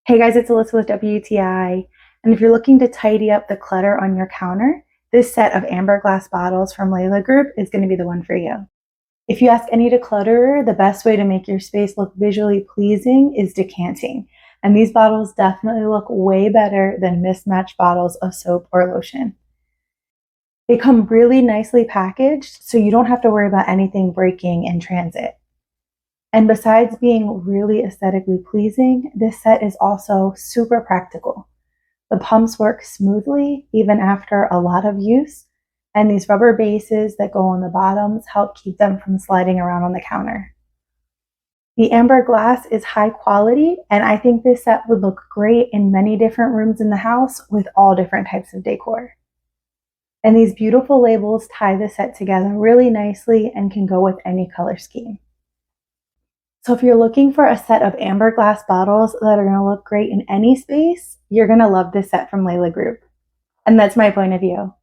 Hey guys, it's Alyssa with WTI, and if you're looking to tidy up the clutter on your counter, this set of amber glass bottles from Layla Group is going to be the one for you. If you ask any declutterer, the best way to make your space look visually pleasing is decanting, and these bottles definitely look way better than mismatched bottles of soap or lotion. They come really nicely packaged, so you don't have to worry about anything breaking in transit. And besides being really aesthetically pleasing, this set is also super practical. The pumps work smoothly even after a lot of use, and these rubber bases that go on the bottoms help keep them from sliding around on the counter. The amber glass is high quality, and I think this set would look great in many different rooms in the house with all different types of decor. And these beautiful labels tie the set together really nicely and can go with any color scheme. So if you're looking for a set of amber glass bottles that are going to look great in any space, you're going to love this set from Layla Group. And that's my point of view.